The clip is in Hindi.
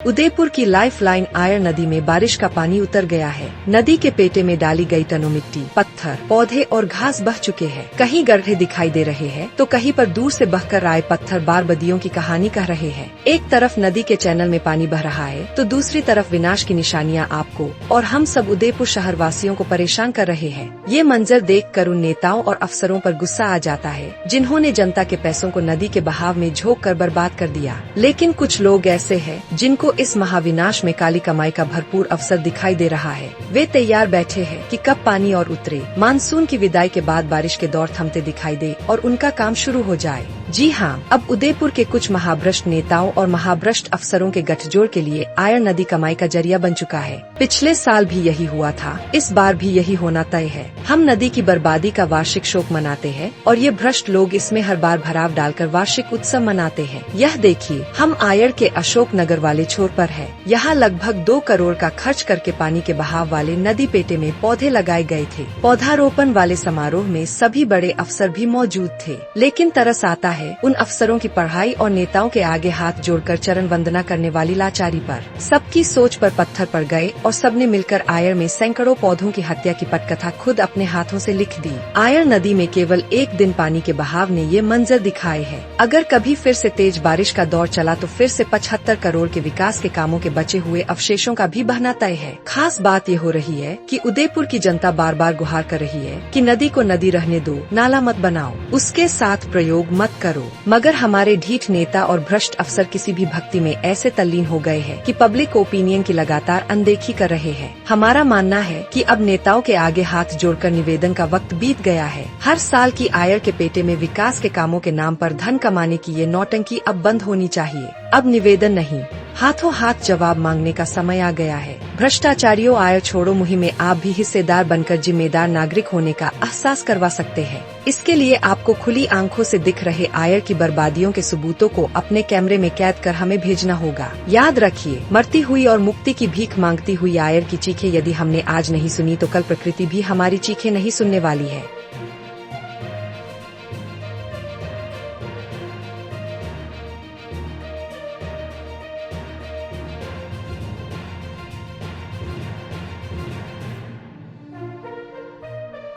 उदयपुर की लाइफलाइन आयर नदी में बारिश का पानी उतर गया है। नदी के पेटे में डाली गई टनों मिट्टी, पत्थर, पौधे और घास बह चुके हैं। कहीं गड्ढे दिखाई दे रहे हैं तो कहीं पर दूर से बहकर आए पत्थर बारबदियों की कहानी कह रहे हैं। एक तरफ नदी के चैनल में पानी बह रहा है तो दूसरी तरफ विनाश की निशानियां आपको और हम सब उदयपुर शहर वासियों को परेशान कर रहे हैं। ये मंजर देखकर उन नेताओं और अफसरों पर गुस्सा आ जाता है जिन्होंने जनता के पैसों को नदी के बहाव में झोंक कर बर्बाद कर दिया। लेकिन कुछ लोग ऐसे हैं जिनको इस महाविनाश में काली कमाई का भरपूर अवसर दिखाई दे रहा है। वे तैयार बैठे हैं कि कब पानी और उतरे, मानसून की विदाई के बाद बारिश के दौर थमते दिखाई दे और उनका काम शुरू हो जाए। जी हाँ, अब उदयपुर के कुछ महाभ्रष्ट नेताओं और महाभ्रष्ट अफसरों के गठजोड़ के लिए आयर नदी कमाई का जरिया बन चुका है। पिछले साल भी यही हुआ था, इस बार भी यही होना तय है। हम नदी की बर्बादी का वार्षिक शोक मनाते हैं और ये भ्रष्ट लोग इसमें हर बार भराव डालकर वार्षिक उत्सव मनाते हैं। यह देखिए, हम आयर के अशोक नगर वाले छोर पर है। यहाँ लगभग 2 करोड़ का खर्च करके पानी के बहाव वाले नदी पेटे में पौधे लगाए गए थे। पौधारोपण वाले समारोह में सभी बड़े अफसर भी मौजूद थे। लेकिन तरस आता है उन अफसरों की पढ़ाई और नेताओं के आगे हाथ जोड़कर चरण वंदना करने वाली लाचारी पर। सबकी सोच पर पत्थर पड़ गए और सबने मिलकर आयर में सैकड़ों पौधों की हत्या की पटकथा खुद अपने हाथों से लिख दी। आयर नदी में केवल एक दिन पानी के बहाव ने ये मंजर दिखाए हैं। अगर कभी फिर से तेज बारिश का दौर चला तो फिर से 75 करोड़ के विकास के कामों के बचे हुए अवशेषों का भी बहना तय है। खास बात ये हो रही है कि उदयपुर की जनता बार बार गुहार कर रही है कि नदी को नदी रहने दो, नाला मत बनाओ, उसके साथ प्रयोग मत करो। मगर हमारे ढीठ नेता और भ्रष्ट अफसर किसी भी भक्ति में ऐसे तल्लीन हो गए हैं कि पब्लिक ओपिनियन की लगातार अनदेखी कर रहे हैं। हमारा मानना है कि अब नेताओं के आगे हाथ जोड़कर निवेदन का वक्त बीत गया है। हर साल की आयर के पेटे में विकास के कामों के नाम पर धन कमाने की ये नौटंकी अब बंद होनी चाहिए। अब निवेदन नहीं, हाथों हाथ जवाब मांगने का समय आ गया है। भ्रष्टाचारियों, आयर छोड़ो मुहिम में आप भी हिस्सेदार बनकर जिम्मेदार नागरिक होने का एहसास करवा सकते हैं। इसके लिए आपको खुली आंखों से दिख रहे आयर की बर्बादियों के सबूतों को अपने कैमरे में कैद कर हमें भेजना होगा। याद रखिए, मरती हुई और मुक्ति की भीख मांगती हुई आयर की चीखें यदि हमने आज नहीं सुनी तो कल प्रकृति भी हमारी चीखें नहीं सुनने वाली है।